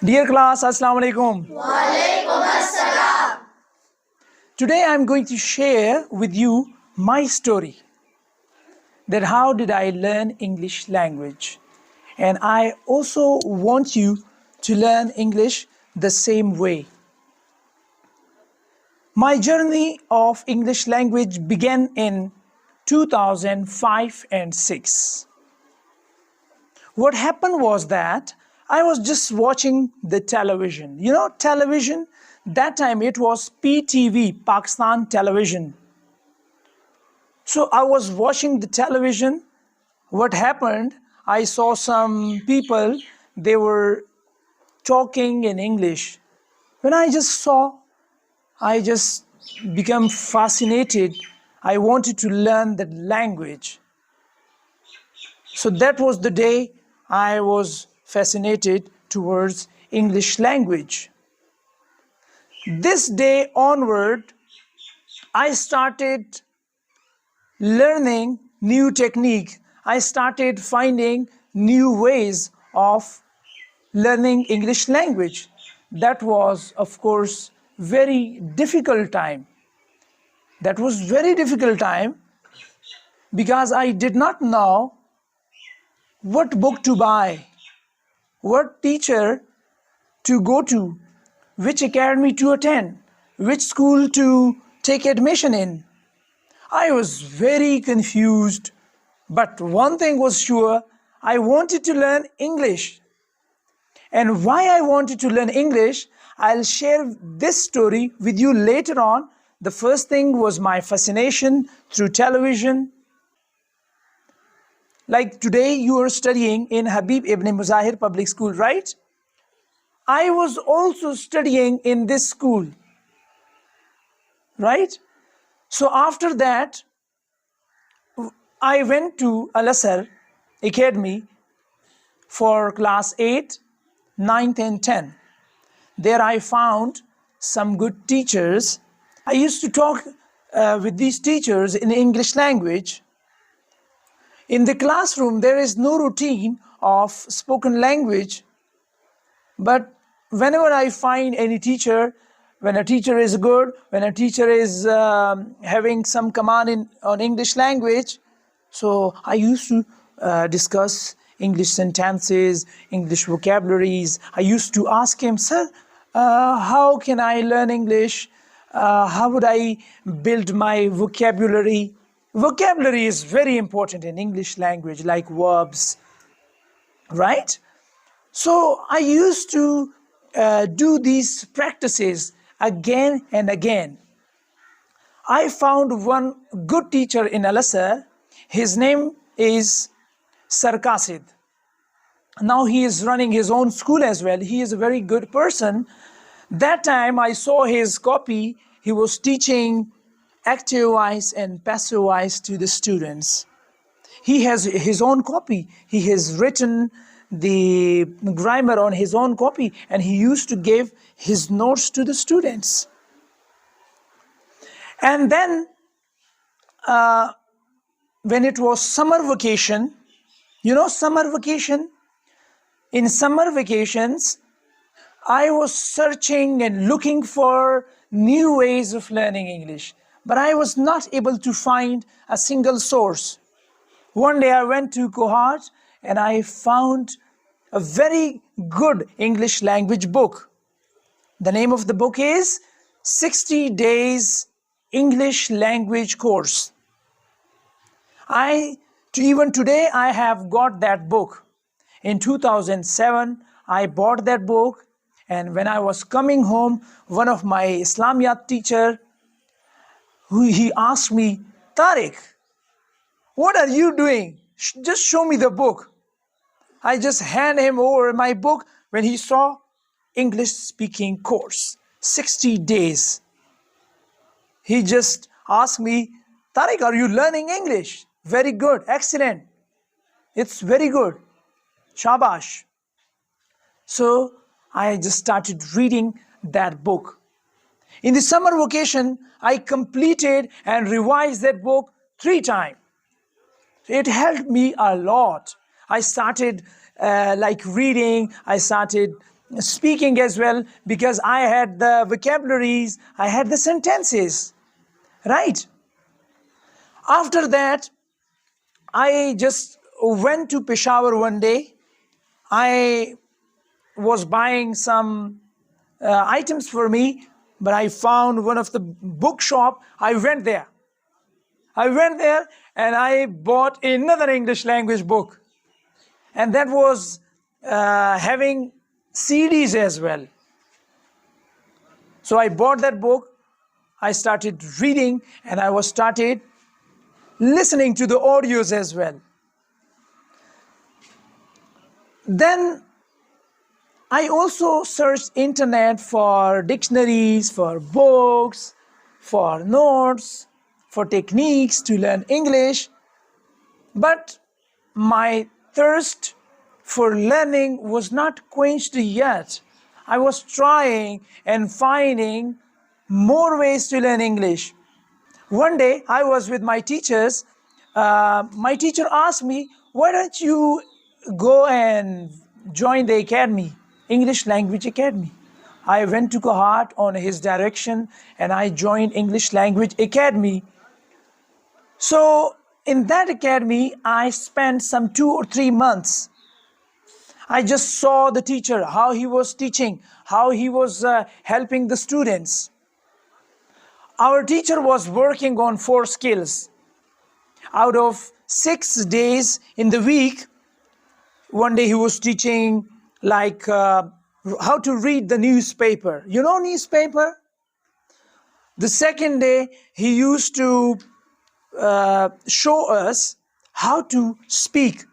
Dear class, Assalamu alaikum. Walaikum assalam. Today I am going to share with you my story that how did I learn English language. And I also want you to learn English the same way. My journey of English language began in 2005 and 6. What happened was that I was just watching the television. You know, television, that time it was PTV, Pakistan Television. So I was watching the television. What happened? I saw some people, they were talking in English. When I just saw, I just became fascinated. I wanted to learn that language. So that was the day I was fascinated towards English language. This day onward, I started learning new technique. I started finding new ways of learning English language. That was, of course, very difficult time. That was very difficult time because I did not know what book to buy, what teacher to go to, which academy to attend, which school to take admission in. I was very confused, but one thing was sure, I wanted to learn English. And why I wanted to learn English, I'll share this story with you later on. The first thing was my fascination through television. Like today you are studying in Habib Ibn Muzahir Public School, right? I was also studying in this school, right? So after that, I went to Al-Azhar Academy for class 8, 9th and 10. There I found some good teachers. I used to talk with these teachers in English language. In the classroom, there is no routine of spoken language. But whenever I find any teacher, when a teacher is good, when a teacher is having some command on English language, so I used to discuss English sentences, English vocabularies. I used to ask him, sir, how can I learn English? How would I build my vocabulary? Vocabulary is very important in English language, like verbs, right? So I used to do these practices again and again. I found one good teacher in Al-Azhar. His name is Sir Qasid. Now he is running his own school as well. He is a very good person. That time I saw his copy. He was teaching active voice and passive voice to the students. He has his own copy. He has written the grammar on his own copy, and he used to give his notes to the students. And then when it was summer vacation, you know, summer vacation, in summer vacations, I was searching and looking for new ways of learning English, but I was not able to find a single source. One day I went to Kohat and I found a very good English language book. The name of the book is 60 Days English Language Course. Even today I have got that book. In 2007, I bought that book, and when I was coming home, one of my Islamiyat teacher, he asked me, Tariq, what are you doing? Just show me the book. I just hand him over my book when he saw English speaking course, 60 days. He just asked me, Tariq, are you learning English? Very good, excellent. It's very good. Shabash. So I just started reading that book. In the summer vacation, I completed and revised that book 3 times. It helped me a lot. I started reading. I started speaking as well, because I had the vocabularies, I had the sentences, right? After that, I just went to Peshawar one day. I was buying some items for me, but I found one of the bookshop. I went there and I bought another English language book, and that was having CDs as well. So I bought that book, I started reading, and I was started listening to the audios as well. Then I also searched internet for dictionaries, for books, for notes, for techniques to learn English. But my thirst for learning was not quenched yet. I was trying and finding more ways to learn English. One day I was with my teachers. My teacher asked me, why don't you go and join the academy, English Language Academy? I went to Kohat on his direction and I joined English Language Academy. So in that academy, I spent some 2 or 3 months. I just saw the teacher, how he was teaching, how he was helping the students. Our teacher was working on 4 skills. Out of 6 days in the week, one day he was teaching like how to read the newspaper. You know newspaper? The second day, he used to show us how to speak.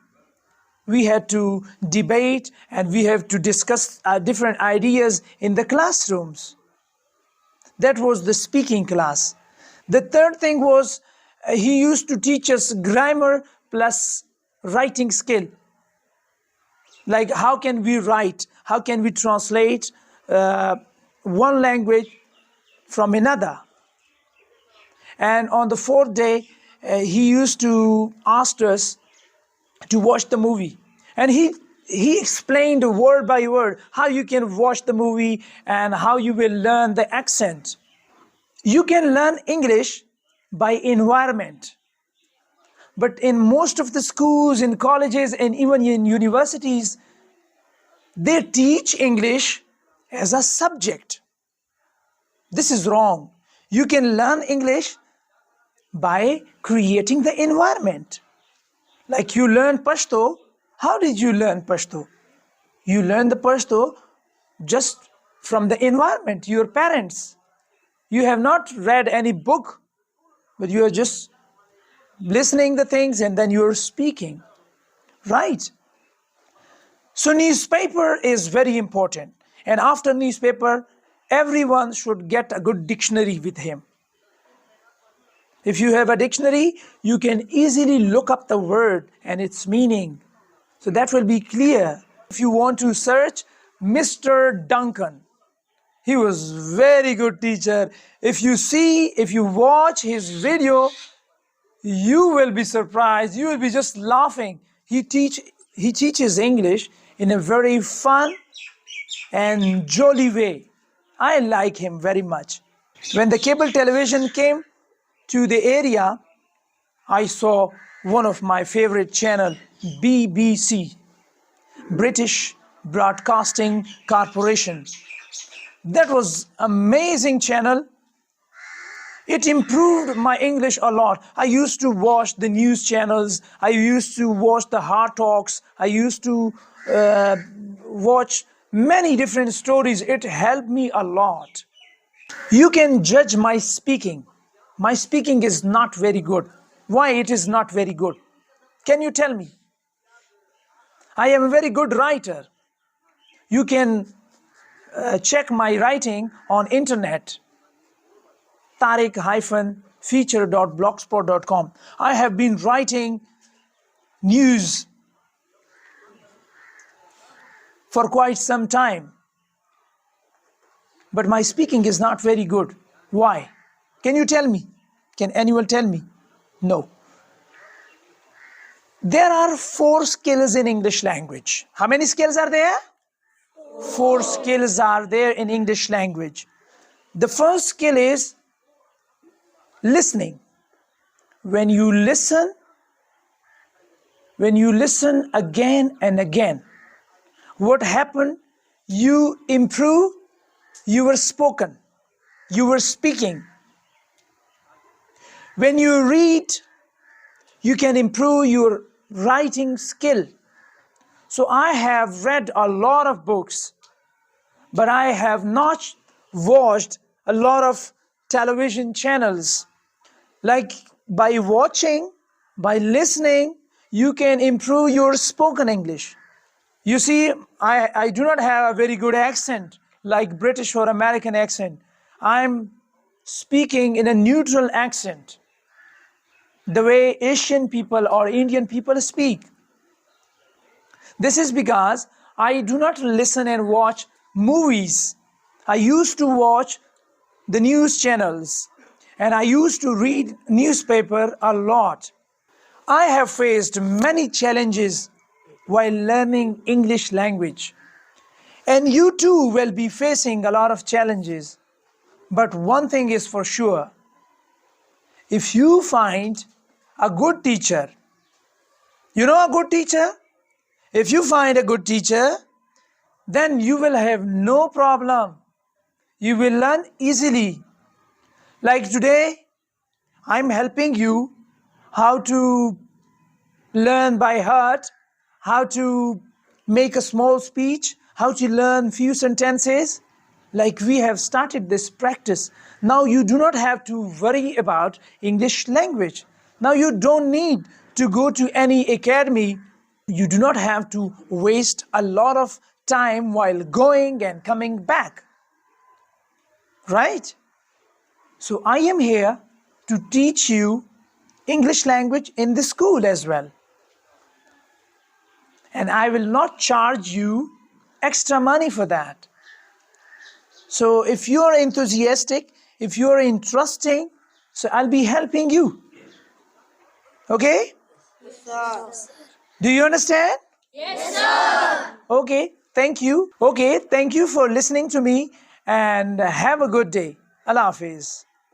We had to debate and we have to discuss different ideas in the classrooms. That was the speaking class. The third thing was he used to teach us grammar plus writing skill. Like how can we write? How can we translate one language from another? And on the 4th day, he used to ask us to watch the movie. And he explained word by word how you can watch the movie and how you will learn the accent. You can learn English by environment. But in most of the schools, in colleges, and even in universities, they teach English as a subject. This is wrong. You can learn English by creating the environment. Like you learn Pashto. How did you learn Pashto? You learn the Pashto just from the environment, your parents. You have not read any book, but you are just listening the things and then you are speaking, right? So newspaper is very important. And after newspaper, everyone should get a good dictionary with him. If you have a dictionary, you can easily look up the word and its meaning. So that will be clear. If you want to search Mr. Duncan, he was very good teacher. If you watch his video, you will be surprised. You will be just laughing. He teaches English in a very fun and jolly way. I like him very much. When the cable television came to the area, I saw one of my favorite channel, BBC, British Broadcasting Corporation. That was amazing channel. It improved my English a lot. I used to watch the news channels. I used to watch the Hard Talks. I used to watch many different stories. It helped me a lot. You can judge my speaking. My speaking is not very good. Why it is not very good? Can you tell me? I am a very good writer. You can check my writing on internet. Tariq-feature.blogspot.com. I have been writing news for quite some time. But my speaking is not very good. Why? Can you tell me? Can anyone tell me? No. There are 4 skills in English language. How many skills are there? Four skills are there in English language. The first skill is listening. When you listen again and again, what happened? You improve your spoken, your speaking. When you read, you can improve your writing skill. So I have read a lot of books, but I have not watched a lot of television channels. Like by watching, by listening, you can improve your spoken English. You see, I do not have a very good accent like British or American accent. I'm speaking in a neutral accent, the way Asian people or Indian people speak. This is because I do not listen and watch movies. I used to watch the news channels and I used to read newspaper a lot. I have faced many challenges while learning English language. And you too will be facing a lot of challenges. But one thing is for sure, if you find a good teacher, you know a good teacher? If you find a good teacher, then you will have no problem. You will learn easily. Like today, I'm helping you how to learn by heart, how to make a small speech, how to learn few sentences. Like we have started this practice. Now you do not have to worry about English language. Now you don't need to go to any academy. You do not have to waste a lot of time while going and coming back. Right? So I am here to teach you English language in the school as well. And I will not charge you extra money for that. So if you are enthusiastic, if you are interesting, so I'll be helping you. Okay? Yes, Do you understand? yes, sir. Okay, thank you. Okay, thank you for listening to me and have a good day. Allah Hafiz.